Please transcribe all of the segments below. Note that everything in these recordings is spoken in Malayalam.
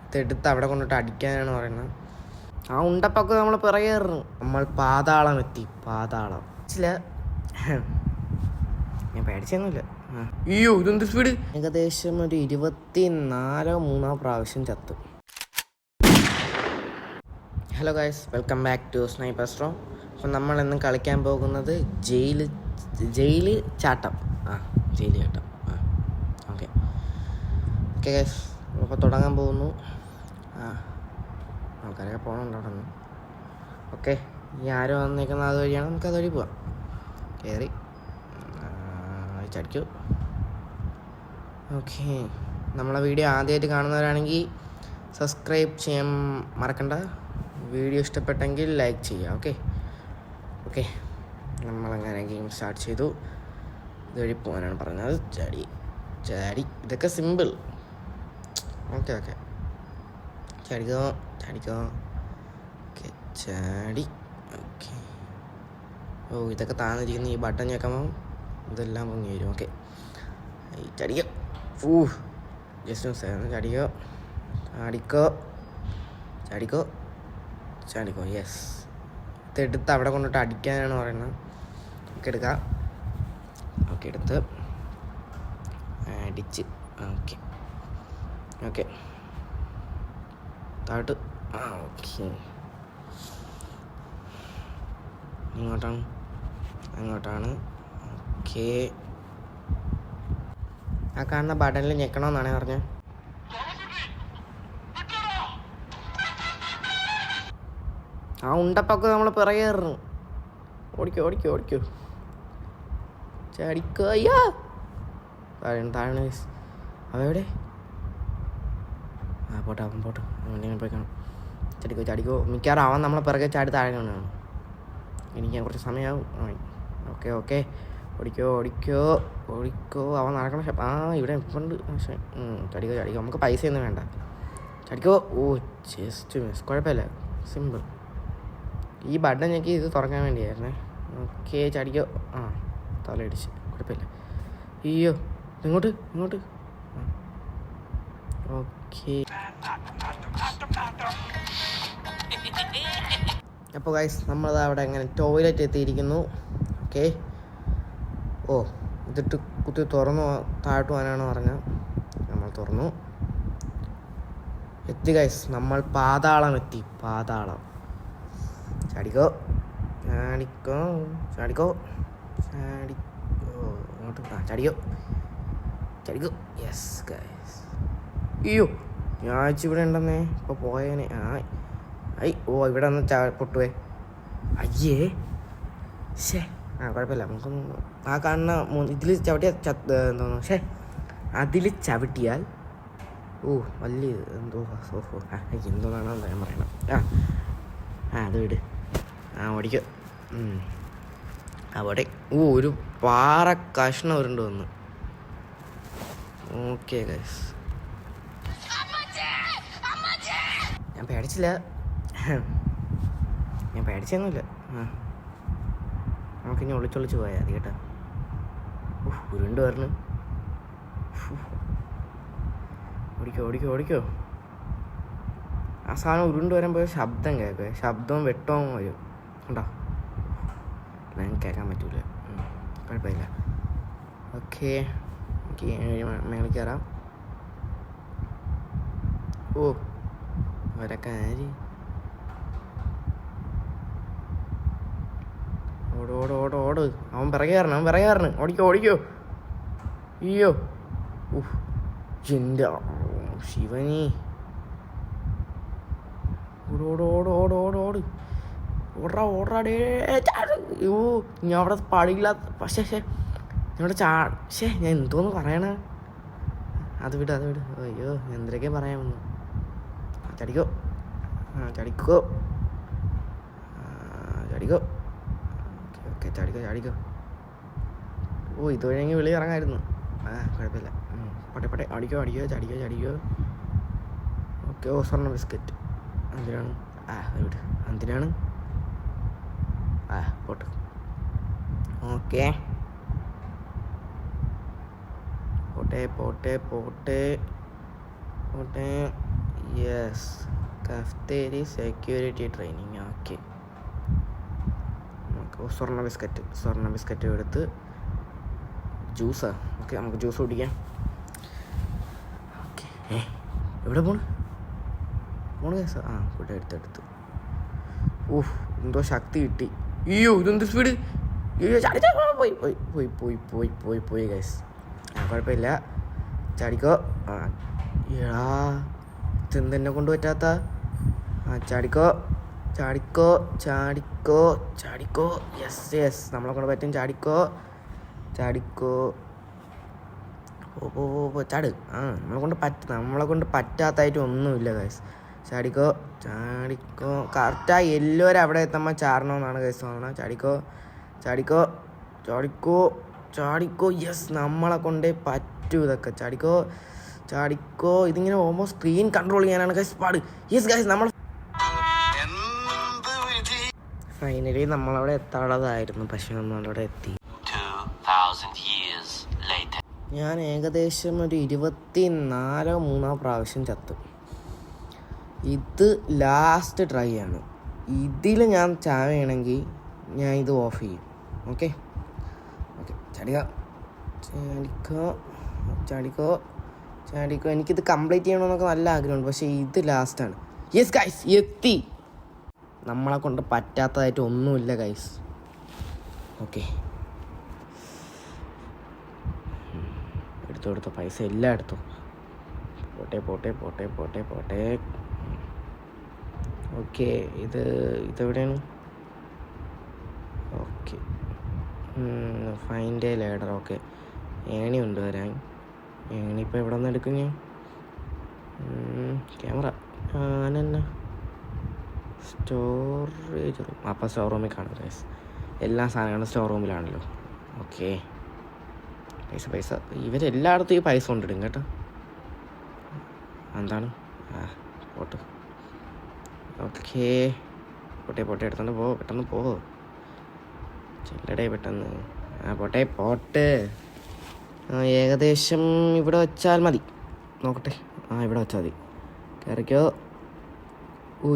ഇതെടുത്ത് അവിടെ കൊണ്ടിട്ട് അടിക്കാനാണ് പറയുന്നത്. ആ ഉണ്ടപ്പൊക്കെ നമ്മൾ പിറകേറുന്നു. നമ്മൾ പാതാളം എത്തി. പാതാളം ചില ഞാൻ പേടിച്ചൊന്നുമില്ല. അയ്യോ ഇതെന്ത് സ്പീഡ്! ഏകദേശം ഒരു 24-3 പ്രാവശ്യം ചത്തു. Hello guys, welcome back to sniper straw. അപ്പം നമ്മളിന്ന് കളിക്കാൻ പോകുന്നത് ജയില് ചാട്ടം. ജയിൽ ചാട്ടം. ഓക്കെ ഗൈസ്, അപ്പോൾ തുടങ്ങാൻ പോകുന്നു. ആൾക്കാരൊക്കെ പോകണുണ്ട് അവിടെ നിന്ന്. ഓക്കെ, ഈ ആരോ വന്നേക്കുന്ന അതുവഴിയാണ്, നമുക്ക് അതുവഴി പോവാം. കയറി ചടിക്കൂ. ഓക്കെ, നമ്മളെ വീഡിയോ ആദ്യമായിട്ട് കാണുന്നവരാണെങ്കിൽ സബ്സ്ക്രൈബ് ചെയ്യാൻ മറക്കണ്ട. വീഡിയോ ഇഷ്ടപ്പെട്ടെങ്കിൽ ലൈക്ക് ചെയ്യുക. ഓക്കെ നമ്മളങ്ങനെ ഗെയിം സ്റ്റാർട്ട് ചെയ്തു. ഇതുവഴി പോകാനാണ് പറഞ്ഞത്. ചാടി ഇതൊക്കെ സിമ്പിൾ. ഓക്കെ ചാടിക്കോ. ഓക്കെ ചാടി. ഓക്കെ, ഇതൊക്കെ താന്നിരിക്കുന്ന ഈ ബട്ടൺ ഞെക്കുമ്പോൾ ഇതെല്ലാം പൊങ്ങി വരും. ഓക്കെ ചടിക്കോ. ജസ്റ്റ് ചാടിക്കോ. യെസ്, ഇതെടുത്ത് അവിടെ കൊണ്ടിട്ട് അടിക്കാനാണ് പറയുന്നത്. ഓക്കെ എടുക്കാം. ഓക്കെ എടുത്ത് അടിച്ച്. ഓക്കെ താഴോട്ട്. ഓക്കെ, അങ്ങോട്ടാണ്. ഓക്കെ, ആ കാണുന്ന ബട്ടണിൽ ഞെക്കണമെന്നാണ് പറഞ്ഞത്. ആ ഉണ്ടപ്പൊക്കെ നമ്മൾ പിറകേറുന്നു. ഓടിക്കോ. ചാടിക്കോ. അയ്യോ താഴെ അവയുടെ പോട്ടെ പോയി കാണും. ചാടിക്കോ. മിക്കവാറും അവൻ നമ്മളെ പിറകെ ചാടി താഴെ കാണുകയാണ്. എനിക്ക് കുറച്ച് സമയമാവും. ഓക്കെ ഓടിക്കോ. അവൻ നടക്കണ ഇവിടെ ഇപ്പുണ്ട്. പക്ഷേ ചടിക്കോ. നമുക്ക് പൈസയൊന്നും വേണ്ട. ചടിക്കോ. Just miss. കുഴപ്പമില്ല, സിമ്പിൾ. ഈ ബട്ടൺ ഞെക്കി ഇത് തുറക്കാൻ വേണ്ടിയായിരുന്നേ. ഓക്കെ ചടിക്കോ. തലയിടിച്ച്. കുഴപ്പമില്ല. അയ്യോ ഇങ്ങോട്ട്. ഓക്കെ, അപ്പോൾ ഗൈസ് നമ്മളത് അവിടെ അങ്ങനെ ടോയ്ലറ്റ് എത്തിയിരിക്കുന്നു. ഓക്കെ, ഇതിട്ട് കുത്തി തുറന്നു താഴോട്ട് പോകാനാണ് പറഞ്ഞത്. നമ്മൾ തുറന്നു എത്തി ഗൈസ്. നമ്മൾ പാതാളം എത്തി. ചാടിക്കോ. ഇങ്ങോട്ട് ചാടിക്കോ. Yes guys. അയ്യോ ഞാൻ ഇവിടെ ഉണ്ടെന്നേ. ഇപ്പോൾ പോയേനെ. ഇവിടെ ഒന്ന് പൊട്ടുവേ. അയ്യേ കുഴപ്പമില്ല. നമുക്കൊന്ന് ആ കാണുന്ന ഇതിൽ ചവിട്ടിയാൽ എന്തോന്നു. അതിൽ ചവിട്ടിയാൽ വലിയ എന്തോന്നാണോ ഞാൻ പറയണം. അത് വിട്. ഓടിക്കോ. അവിടെ ഒരു പാറ കഷ്ണം ഉരുണ്ട് വന്നു. ഓക്കെ ഗൈസ്, ഞാൻ പേടിച്ചൊന്നുമില്ല. നമുക്കിനി ഒളിച്ചൊളിച്ച് പോയാൽ മതി കേട്ടോ. ഉരുണ്ട് വരണം. ഓടിക്കോ. ആ സാധനം ഉരുണ്ട് വരുമ്പോൾ ശബ്ദം കേൾക്കുക. ശബ്ദവും വെട്ടവും വരും. ഉണ്ടോ? എനിക്ക് കേൾക്കാൻ പറ്റൂല. കുഴപ്പമില്ല. ഓക്കെ, മേളിൽ കയറാം. അവരൊക്കെ ഓട്. അവൻ പിറകെ കയറണം. ഓടിക്കോ. അയ്യോ ചിന്ത ശിവനി. ഓടാടേ. ഞാൻ അവിടെ പാടില്ല. പക്ഷേ ഇവിടെ ഞാൻ എന്തോന്ന് പറയണ. അത് വിട്. അയ്യോ എന്തൊക്കെ പറയാമെന്ന്. ചടിക്കോ. ഓക്കെ ചാടിക്കോ. ഇതുവഴി വിളി ഇറങ്ങായിരുന്നു. കുഴപ്പമില്ല. പോട്ടെ. അടിക്കോ. ചടിക്കോ. ഓക്കെ, സ്വർണ്ണ ബിസ്ക്കറ്റ് എന്തിനാണ്? വിട്. എന്തിനാണ്? പോട്ട്. ഓക്കെ പോട്ടെ. Yes. Yes, cafeteria security training. Okay, നമുക്ക് സ്വർണ്ണ ബിസ്ക്കറ്റ് എടുത്ത് ജ്യൂസാ. ഓക്കെ, നമുക്ക് ജ്യൂസ് കുടിക്കാം. ഓക്കെ, എവിടെ പോണ് കേസ്? ആ, ഇവിടെ എടുത്തെടുത്ത്. ഓഹ്, എന്തോ ശക്തി കിട്ടി. അയ്യോ, ഇതെന്ത് സ്പീഡ്! പോയി പോയി പോയി പോയി പോയി പോയി പോയി ഗൈസ്. കുഴപ്പമില്ല, ചാടിക്കോ. ആ എടാ, ഇതെന്തെന്നെ കൊണ്ട് പറ്റാത്ത. ചാടിക്കോ ചാടിക്കോ ചാടിക്കോ ചാടിക്കോ. യെസ്, നമ്മളെ കൊണ്ട് പറ്റും. ചാടിക്കോ ചാടിക്കോ. ഓ ചാട്. നമ്മളെ കൊണ്ട് പറ്റാത്തായിട്ട് ഒന്നുമില്ല ഗൈസ്. ചാടിക്കോ ചാടിക്കോ. കറക്റ്റായി എല്ലാവരും അവിടെ എത്തുമ്പോൾ ചാടണമെന്നാണ് ഗൈസ് തോന്നണം. ചാടിക്കോ ചാടിക്കോ ചാടിക്കോ ചാടിക്കോ. യെസ്, നമ്മളെ കൊണ്ടേ പറ്റൂ ഇതൊക്കെ. ചാടിക്കോ ചാടിക്കോ. ഇതിങ്ങനെ ഓൾമോസ്റ്റ് സ്ക്രീൻ കൺട്രോൾ ചെയ്യാനാണ് ഗൈസ് പാട്. യെസ് ഗൈസ്, നമ്മൾ ഫൈനലി നമ്മളവിടെ എത്താനുള്ളതായിരുന്നു, പക്ഷെ നമ്മളവിടെ എത്തി. ഞാൻ ഏകദേശം ഒരു 24 പ്രാവശ്യം ചത്തു. ഇത് ലാസ്റ്റ് ട്രൈ ആണ്. ഇതിൽ ഞാൻ ചാവുകയാണെങ്കിൽ ഞാൻ ഇത് ഓഫ് ചെയ്യും. ഓക്കെ, ചാടിക്കോ ചാടിക്കോ ചാടിക്കോ ചാടിക്കോ. എനിക്കിത് കംപ്ലീറ്റ് ചെയ്യണമെന്നൊക്കെ നല്ല ആഗ്രഹമുണ്ട്, പക്ഷേ ഇത് ലാസ്റ്റാണ്. യെസ് ഗൈസ്, എത്തി. നമ്മളെ കൊണ്ട് പറ്റാത്തതായിട്ട് ഒന്നുമില്ല ഗൈസ്. ഓക്കെ, എടുത്തോ പൈസ എല്ലാം എടുത്തു. പോട്ടെ. ഓക്കെ, ഇതെവിടെയാണ്? Okay, find a ladder. Okay, ഏണി ഉണ്ട് വരാൻ. ഏണി ഇപ്പോൾ എവിടെ നിന്ന് എടുക്കും ഞാൻ? ക്യാമറ ആനെന്നാ സ്റ്റോറേജ് റൂം. അപ്പോൾ സ്റ്റോർ റൂമിൽ കാണും ഗൈസ്. എല്ലാ സാധനങ്ങളും സ്റ്റോർ റൂമിലാണല്ലോ. ഓക്കെ, പൈസ ഇവരെല്ലായിടത്തും ഈ പൈസ കൊണ്ടിടും കേട്ടോ. എന്താണ്? പോട്ട്. ഓക്കെ, പോട്ടെ എടുത്തോണ്ട് പെട്ടെന്ന് പോ. ചെല്ലടേ പെട്ടെന്ന്. പോട്ടെ. ഏകദേശം ഇവിടെ വെച്ചാൽ മതി. നോക്കട്ടെ. ഇവിടെ വെച്ചാൽ മതി. കയറിക്കോ.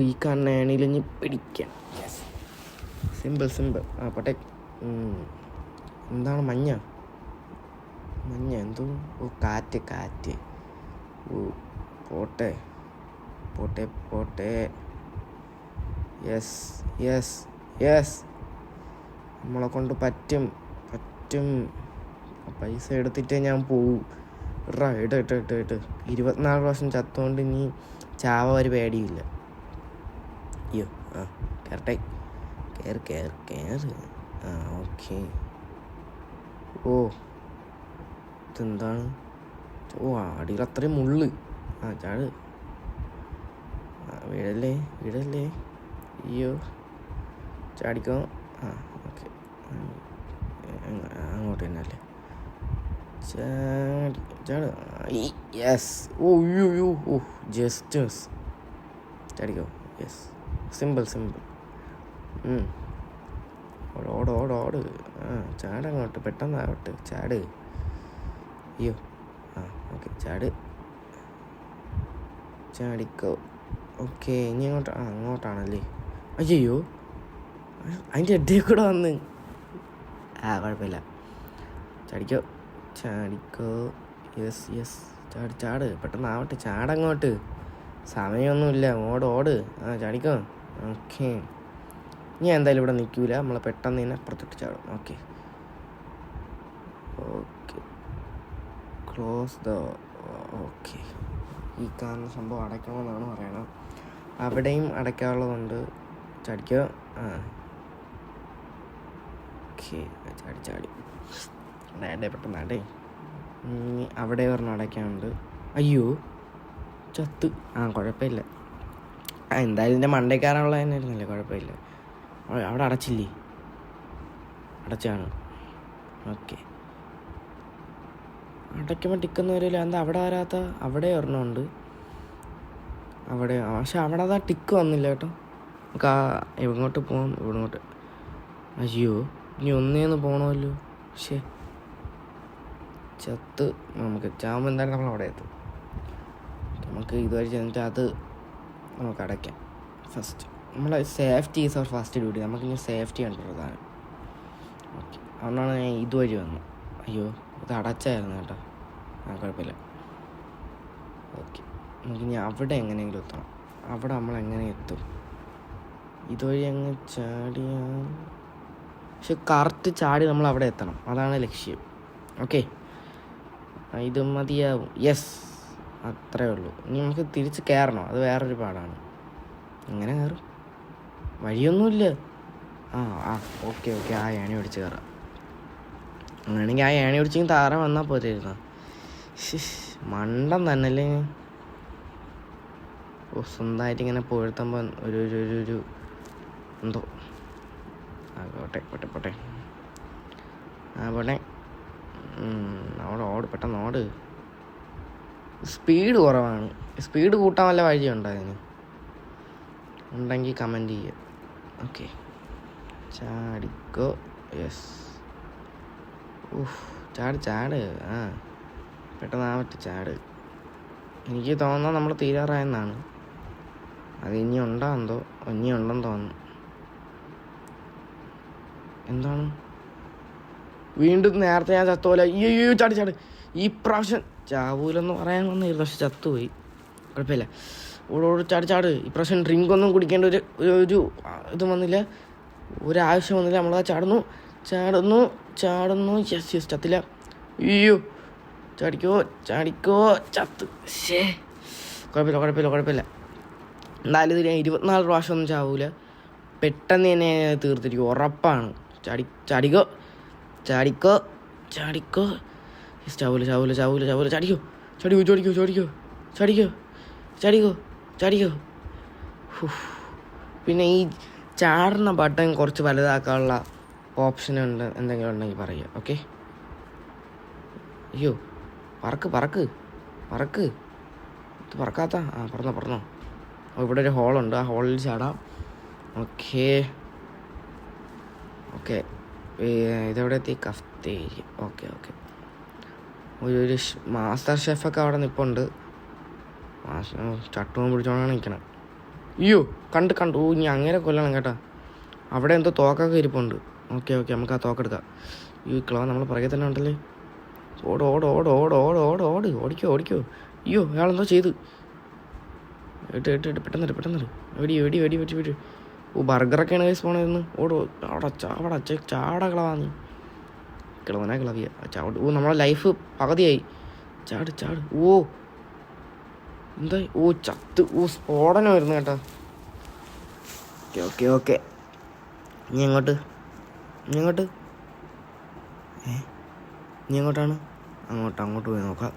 ഈ കണ്ണേണിയിൽ പിടിക്കാം. സിമ്പിൾ. പോട്ടെ. എന്താണ്? മഞ്ഞ എന്തോ. കാറ്റ്. പോട്ടെ. യെസ്, നമ്മളെ കൊണ്ട് പറ്റും. പൈസ എടുത്തിട്ടേ ഞാൻ പോവും. ഇട്ട് 24 പ്രാവശ്യം ചത്തുകൊണ്ട് ഇനി ചാവ ഒരു പേടിയില്ല. അയ്യോ, കയറട്ടെ. കയറ്. ഓക്കെ. ഇതെന്താണ്? അടിയിൽ അത്രയും മുള്ള്. ചാട്. വീഴല്ലേ. അയ്യോ, ചാടിക്കോ. ഓക്കെ, അങ്ങോട്ട് തന്നെ അല്ലേ? ചാട്. യെസ്. ജസ്റ്റ് ചാടിക്കോ. Yes, simple. ഓട്. ചാടങ്ങോട്ട്, പെട്ടെന്നാവട്ടെ. ചാട്. അയ്യോ, ഓക്കെ, ചാടിക്കോ. ഓക്കെ, ഇനി അങ്ങോട്ടാണല്ലേ? അയ്യോ, അതിൻ്റെ ഇടയിൽ കൂടെ വന്ന്. കുഴപ്പമില്ല. ചാടിക്കോ. യെസ്, ചാട്. പെട്ടെന്നാവട്ടെ. ചാടങ്ങോട്ട്, സമയമൊന്നുമില്ല. ഓട്. ചാടിക്കോ. ഓക്കെ, ഞാൻ എന്തായാലും ഇവിടെ നിൽക്കൂല. നമ്മൾ പെട്ടെന്ന് തന്നെ അപ്പുറത്തോട്ട് ചാടും. Okay, close the. ഓക്കെ, ഈ കാണുന്ന സംഭവം അടയ്ക്കണമെന്നാണ് പറയണത്. അവിടെയും അടയ്ക്കാനുള്ളതുണ്ട്. ചാടിക്കോ. ഓക്കെ, ചാടി. പെട്ടെന്ന് അവിടെ ഒരെണ്ണം അടയ്ക്കാനുണ്ട്. അയ്യോ, ചത്ത്. കുഴപ്പമില്ല. എന്തായാലും ഇതിൻ്റെ മണ്ടയ്ക്കാറുള്ള തന്നെയായിരുന്നല്ലേ. കുഴപ്പമില്ല. അവിടെ അടച്ചില്ലേ? അടച്ചാണ്. ഓക്കെ, അടയ്ക്കുമ്പോൾ ടിക്കുന്ന വരില്ല. എന്താ അവിടെ വരാത്ത? അവിടെ ഒരെണ്ണമുണ്ട്. പക്ഷെ അവിടെ അതാ ടിക്ക് വന്നില്ല കേട്ടോ. നമുക്ക് എങ്ങോട്ട് പോകാം? ഇവിടോട്ട്. അയ്യോ, ഇനി ഒന്നേന്ന് പോകണമല്ലോ. പക്ഷേ ചാവുമ്പോൾ എന്തായാലും നമ്മൾ അവിടെ എത്തും. നമുക്ക് ഇതുവരെ ചെന്നിട്ട് അത് നമുക്ക് അടയ്ക്കാം. ഫസ്റ്റ് നമ്മൾ safety is our first duty. നമുക്കിനി സേഫ്റ്റി ഉണ്ട് പ്രധാനം. ഓക്കെ, അതുകൊണ്ടാണ് ഞാൻ ഇതുവഴി വന്നത്. അയ്യോ, ഇത് അടച്ചായിരുന്നു കേട്ടോ. കുഴപ്പമില്ല. ഓക്കെ, നമുക്കിനി അവിടെ എങ്ങനെയെങ്കിലും എത്തണം. അവിടെ നമ്മൾ എങ്ങനെ എത്തും? ഇതുവഴി അങ്ങ് ചാടിയാൽ, പക്ഷെ കറക്റ്റ് ചാടി നമ്മൾ അവിടെ എത്തണം. അതാണ് ലക്ഷ്യം. ഓക്കെ, ഇത് മതിയാവും. യെസ്, അത്രേ ഉള്ളൂ. ഇനി നമുക്ക് തിരിച്ച് കയറണം. അത് വേറൊരു പാടാണ്. എങ്ങനെ കയറും? വഴിയൊന്നുമില്ല. ഓക്കെ, ആ ഏണി പിടിച്ച് കയറാം. അങ്ങനെയാണെങ്കിൽ ആ ഏണി പിടിച്ചെങ്കിൽ താറ വന്നാൽ പോരായിരുന്നു. മണ്ടം തന്നെയല്ലേ. സ്വന്തമായിട്ട് ഇങ്ങനെ പോഴ്ത്തുമ്പോൾ ഒരു എന്തോ. പോട്ടെ പോട്ടെ. ഓട്, പെട്ടെന്ന് ഓട്. സ്പീഡ് കുറവാണ്. സ്പീഡ് കൂട്ടാൻ വല്ല വഴിയുണ്ടോ അതിന്? ഉണ്ടെങ്കിൽ കമൻറ്റ് ചെയ്യുക. ഓക്കെ, ചാടിക്കോ. യെസ്. ചാട്. പെട്ടെന്നാവട്ടെ, ചാട്. എനിക്ക് തോന്നുന്നത് നമ്മൾ തീരാറായെന്നാണ്. അത് ഇനി ഉണ്ടെന്ന് തോന്നുന്നു. എന്താണ് വീണ്ടും നേരത്തെ ഞാൻ ചത്തുപോലെ. അയ്യോ, ചാട്. ഈ പ്രാവശ്യം ചാവൂലെന്ന് പറയാൻ വന്നിരുന്നു, പക്ഷെ ചത്തുപോയി. കുഴപ്പമില്ല. ഓടോട് ചാട്. ഈ പ്രാവശ്യം ഡ്രിങ്ക് ഒന്നും കുടിക്കേണ്ട ഒരു ഇത് വന്നില്ല, ഒരാവശ്യം വന്നില്ല. നമ്മളത് ചാടുന്നു. യെസ്, ചത്തില്ല. അയ്യോ, ചാടിക്കോ. ചത്ത്. കുഴപ്പമില്ല. എന്തായാലും ഇത് 24 പ്രാവശ്യം ഒന്നും ചാവൂല. പെട്ടെന്ന് തന്നെ തീർത്തിരിക്കും, ഉറപ്പാണ്. ചാടിക്കോ. ചാവൂല. ചാടിക്കോ. പിന്നെ ഈ ചാടുന്ന ബട്ടൺ കുറച്ച് വലുതാക്കാനുള്ള ഓപ്ഷൻ ഉണ്ട്, എന്തെങ്കിലും ഉണ്ടെങ്കിൽ പറയുക. ഓക്കെ. അയ്യോ, പറക്ക്. ഇത് പറക്കാത്ത. പറഞ്ഞോ. ഇവിടെ ഒരു ഹോളുണ്ട്, ആ ഹോളിൽ ചാടാം. ഓക്കെ. ഇതെവിടെ എത്തി? കഫ്തേരിയ. ഓക്കെ. ഒരു മാസ്റ്റർ ഷെഫൊക്കെ അവിടെ നിൽപ്പുണ്ട്. ചട്ടും പിടിച്ചോണ്ടാണ് നിൽക്കണം. അയ്യോ, കണ്ടു. ഇനി അങ്ങനെ കൊല്ലണം കേട്ടോ. അവിടെ എന്തോ തോക്കൊക്കെ ഇരിപ്പുണ്ട്. ഓക്കെ, നമുക്ക് ആ തോക്കെടുക്കാം. ഈ ക്ലോ നമ്മൾ പുറകെ തന്നെ ഉണ്ടല്ലേ. ഓട്. ഓടിക്കോ. അയ്യോ, അയാളെന്തോ ചെയ്ത്. പെട്ടെന്ന് വെടി. ബർഗറൊക്കെയാണ് കൈസ് പോണതെന്ന്. ഓടോ, അവിടെ ചാടകളാന്ന്. കിളവനാ കിളവിയ ചാട്. നമ്മളെ ലൈഫ് പകുതിയായി. ചാട്. എന്തായി? ചത്ത്. സ്ഫോടനം വരുന്നു കേട്ടോ. ഓക്കെ. നീ എങ്ങോട്ട്? നീ എങ്ങോട്ടാണ്? അങ്ങോട്ട് പോയി നോക്കാം.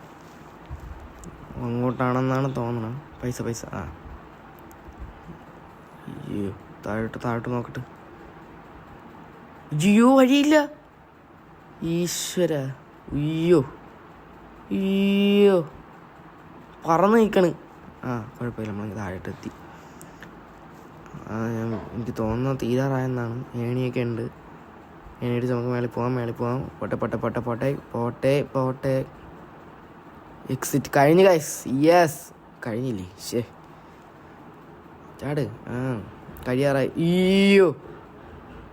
അങ്ങോട്ടാണെന്നാണ് തോന്നണം. പൈസ. അയ്യോ, താഴോട്ട് നോക്കട്ടെ. ജിയോ, വഴിയില്ല. ഈശ്വര. അയ്യോ, പറന്ന് നിൽക്കണ്. കുഴപ്പമില്ല, നമ്മൾ താഴോട്ട് എത്തി. എനിക്ക് തോന്നുന്നത് തീരാറായെന്നാണ്. ഏണിയൊക്കെ ഉണ്ട്. ഏണിയിട്ട് നമുക്ക് മേളിൽ പോവാം. പോട്ടെ. എക്സിറ്റ് കഴിഞ്ഞു ഗൈസ്. യെസ്, കഴിഞ്ഞില്ലേ? ചാട്. കഴിയാറായി. അയ്യോ,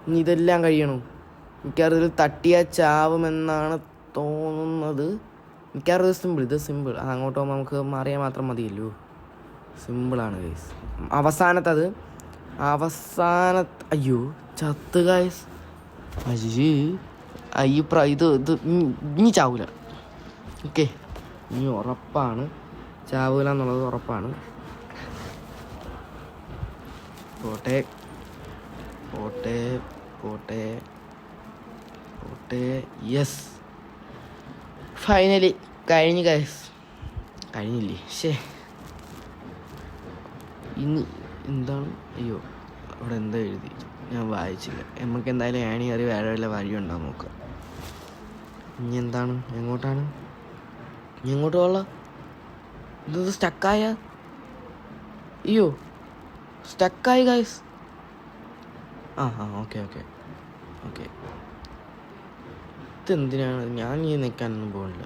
ഇനി ഇതെല്ലാം കഴിയണോ? മിക്കവാറും ഇതിൽ തട്ടിയാൽ ചാവുമെന്നാണ് തോന്നുന്നത്. മിക്കവാറും ഇത് സിമ്പിൾ. അത് അങ്ങോട്ട് പോകുമ്പോൾ നമുക്ക് മാറിയാൽ മാത്രം മതിയല്ലോ. സിമ്പിളാണ് ഗൈസ്. അവസാനത്തത്. അയ്യോ, ചത്ത് ഗൈസ്. ഇത് ഇനി ചാവൂല. ഓക്കെ, ഇനി ഉറപ്പാണ് ചാവൂല എന്നുള്ളത് ഉറപ്പാണ്. പോട്ടെ. യെസ്, ഫൈനലി കഴിഞ്ഞു ഗൈസ്. കഴിഞ്ഞില്ലേ? ഇനി എന്താണ്? അയ്യോ, അവിടെ എന്താ എഴുതി? ഞാൻ വായിച്ചില്ല. നമുക്ക് എന്തായാലും ഏണി കയറി വേറെ വല്ല വഴിയുണ്ടാവും നോക്കാം. ഇനി എന്താണ്? എങ്ങോട്ടാണ്? എങ്ങോട്ട് പോകാം? ഇത് സ്റ്റക്കായ? അയ്യോ, സ്റ്റക്കായി ഗൈസ്. ഓക്കെ. ഇതെന്തിനാണ്? ഞാൻ ഈ നിൽക്കാനൊന്നും പോകുന്നില്ല.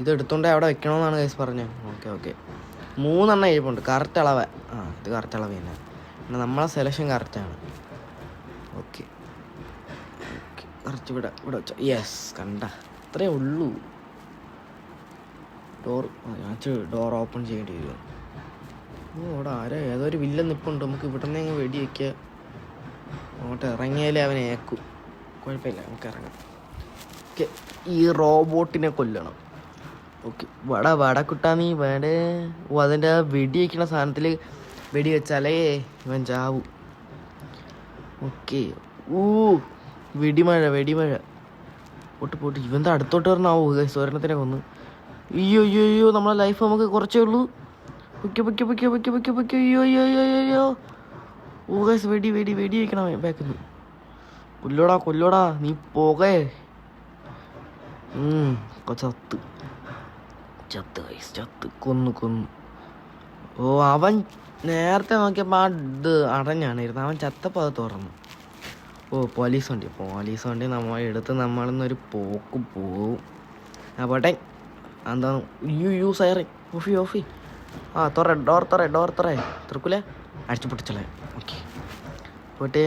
ഇതെടുത്തോണ്ട് അവിടെ വെക്കണമെന്നാണ് ഗൈസ് പറഞ്ഞത്. ഓക്കെ. 3 എഴുപ്പുണ്ട്. കറക്റ്റ് അളവ്. ഇത് കറക്റ്റ് അളവ് തന്നെ. പിന്നെ നമ്മളെ സെലക്ഷൻ കറക്റ്റാണ്. ഓക്കെ ഓക്കെ കറക്റ്റ് ഇവിടെ വെച്ച. യെസ്, കണ്ട അത്രേ ഉള്ളൂ. ഡോർ ഓപ്പൺ ചെയ്യേണ്ടി വരും. അവിടെ ഏതൊരു വില്ലൻ നിൽപ്പുണ്ട്. നമുക്ക് ഇവിടെ നിന്ന് അങ്ങ് വെടി വയ്ക്കുക. അങ്ങോട്ട് ഇറങ്ങിയാലേ അവനെ ഏക്കും. കുഴപ്പമില്ല, നമുക്ക് ഇറങ്ങാം. ഓക്കെ, ഈ റോബോട്ടിനെ കൊല്ലണം. ഓക്കെ, വടക്കുട്ടാ നീ വേട. അതിൻ്റെ വെടി വയ്ക്കുന്ന സാധനത്തിൽ വെടി വെച്ചാലേ ഇവൻ ചാവും. ഓക്കെ, വെടിമഴ പോട്ട് ഇവൻ്റെ അടുത്തോട്ട് വരണാവൂ. സ്വരണത്തിനെ കൊന്ന്. അയ്യോ നമ്മളെ ലൈഫ് നമുക്ക് കുറച്ചേ ഉള്ളൂ. പൊക്കെ. അയ്യോ വെടി വയ്ക്കണം ബാക്കിന്ന്. കൊല്ലോടാ നീ പോകേ. ചത്ത് കൊന്നു. അവൻ നേരത്തെ നോക്കിയപ്പോൾ ഇത് അടഞ്ഞാണിരുന്നത്. അവൻ ചത്തപ്പോൾ അത് തുറന്നു. പോലീസ് വണ്ടി നമ്മളിന്നൊരു പോക്ക് പോവും. പോട്ടെ. എന്താണ് സൈറൻ ഓഫി. ഡോർ തുറക്കൂലേ? അടിച്ചു പൊട്ടിച്ചളേ. ഓക്കെ, പോട്ടെ.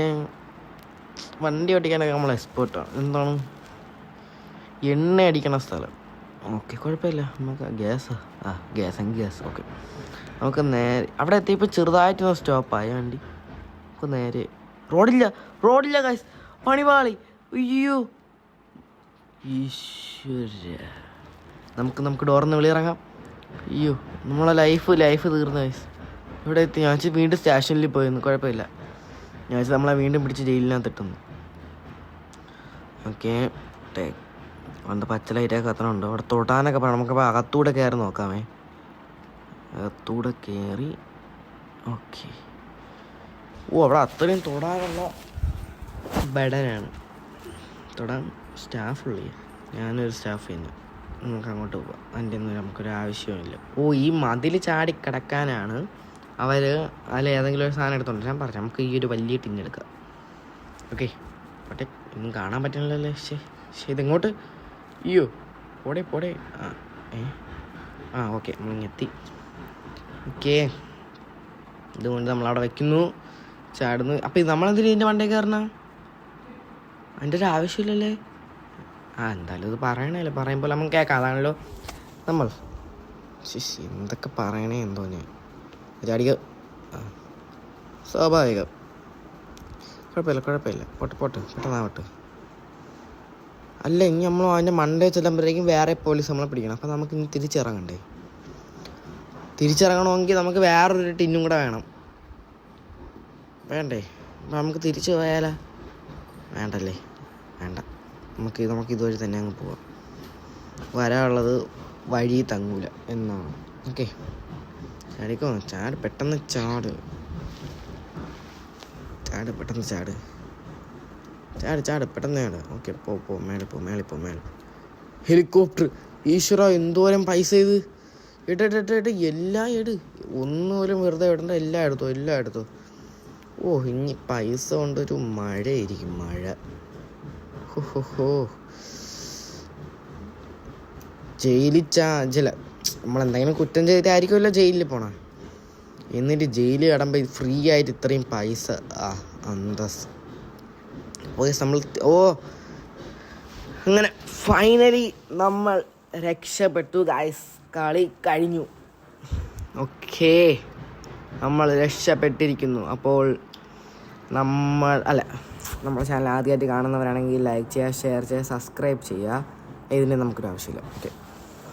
വണ്ടി ഓടിക്കാനൊക്കെ നമ്മൾ എക്സ്പേർട്ടാണ്. എന്താണ് എണ്ണ അടിക്കണ സ്ഥലം. ഓക്കെ, കുഴപ്പമില്ല. നമുക്ക് ഗ്യാസ്. ഓക്കെ, നമുക്ക് നേരെ അവിടെ എത്തിയപ്പോൾ ചെറുതായിട്ടൊന്ന് സ്റ്റോപ്പായി വണ്ടി. നമുക്ക് നേരെ റോഡില്ല ഗൈസ്. പണിപാളി. അയ്യോ ഈശ്വര. നമുക്ക് ഡോറിന്ന് വെളിയിറങ്ങാം. അയ്യോ, നമ്മളെ ലൈഫ് തീർന്നു ഗൈസ്. ഇവിടെ എത്തി. ഞാൻ വീണ്ടും സ്റ്റേഷനിൽ പോയിരുന്നു. കുഴപ്പമില്ല. ഞാൻ നമ്മളെ വീണ്ടും പിടിച്ച് ജയിലിനകത്ത് ഇട്ടുന്നു. ഓക്കെ, പണ്ട് പച്ച ലൈറ്റൊക്കെ കത്തണുണ്ട്. അവിടെ തൊടാനൊക്കെ പറയാം. നമുക്കപ്പോൾ അകത്തൂടെ കയറി നോക്കാമേ. അകത്തൂടെ കയറി. ഓക്കെ, അവിടെ അത്രയും തൊടാനുള്ള ബെഡനാണ്. തൊടാൻ സ്റ്റാഫുള്ളി. ഞാനൊരു സ്റ്റാഫ് തന്നെ. നമുക്ക് അങ്ങോട്ട് പോവാം. അതിൻ്റെ ഒന്നും നമുക്കൊരു ആവശ്യമില്ല. ഈ മതിൽ ചാടി കിടക്കാനാണ് അവർ അതിൽ ഏതെങ്കിലും ഒരു സാധനം എടുത്തോണ്ട്. ഞാൻ പറഞ്ഞു നമുക്ക് ഈ ഒരു വലിയ ടിന്നെടുക്കാം. ഓക്കെ, പോട്ടെ. ഒന്നും കാണാൻ പറ്റണില്ലല്ലേ. ഇതെങ്ങോട്ട്? അയ്യോ പോടെ. ഓക്കെ, നമ്മളിങ്ങെത്തി. ഓക്കെ, ഇതുകൊണ്ട് നമ്മളവിടെ വയ്ക്കുന്നു. ചാടുന്നു. അപ്പം ഇത് നമ്മളെന്തിനും ഇതിൻ്റെ വണ്ടേ കയറണ? അതിൻ്റെ ഒരു ആവശ്യമില്ലല്ലേ. എന്തായാലും ഇത് പറയണല്ലേ. പറയുമ്പോൾ നമുക്ക് കേൾക്കാം. അതാണല്ലോ നമ്മൾ. എന്തൊക്കെ പറയണേ എന്തോ. ഞാൻ ചാടിക. സ്വാഭാവികം. കുഴപ്പമില്ല. പോട്ടെ പെട്ടെന്നാവട്ടെ. അല്ല, ഇനി നമ്മൾ അതിൻ്റെ മണ്ടേ ചെല്ലുമ്പോഴേക്കും വേറെ പോലീസ് നമ്മളെ പിടിക്കണം. അപ്പം നമുക്ക് ഇനി തിരിച്ചിറങ്ങണ്ടേ? തിരിച്ചിറങ്ങണമെങ്കിൽ നമുക്ക് വേറൊരു ടിന്നും കൂടെ വേണം. വേണ്ടേ? അപ്പം നമുക്ക് തിരിച്ചു പോയാലോ? വേണ്ടല്ലേ? വേണ്ട. നമുക്ക് ഇതുവഴി തന്നെ അങ്ങ് പോവാം. വരാനുള്ളത് വഴി തങ്ങൂല എന്നാണ്. ഓക്കെ, പെട്ടെന്ന് ചാട്. ഓക്കെ, പോ മേളിൽ പോ. ഹെലികോപ്റ്റർ. ഈശ്വര, എന്തോരം പൈസ ഇത്. ഇട്ട് എല്ലാം ഒന്നുപോലും വെറുതെ ഇടണ്ട. എല്ലാം എടുത്തോ. ഇനി പൈസ കൊണ്ടൊരു മഴയായിരിക്കും. മഴ. ജയിലിൽ നമ്മളെന്തെങ്കിലും കുറ്റം ചെയ്തിട്ടായിരിക്കുമല്ലോ ജയിലിൽ പോണ. എന്നിട്ട് ജയിലിൽ കിടമ്പോൾ ഫ്രീ ആയിട്ട് ഇത്രയും പൈസ. അന്തസ്. നമ്മൾ അങ്ങനെ ഫൈനലി നമ്മൾ രക്ഷപ്പെട്ടു ഗൈസ്. കളി കഴിഞ്ഞു. ഓക്കേ, നമ്മൾ രക്ഷപ്പെട്ടിരിക്കുന്നു. അപ്പോൾ നമ്മുടെ ചാനൽ ആദ്യമായിട്ട് കാണുന്നവരാണെങ്കിൽ ലൈക്ക് ചെയ്യുക, ഷെയർ ചെയ്യുക, സബ്സ്ക്രൈബ് ചെയ്യുക. ഇതിന് നമുക്കൊരു ആവശ്യമില്ല. ഓക്കെ.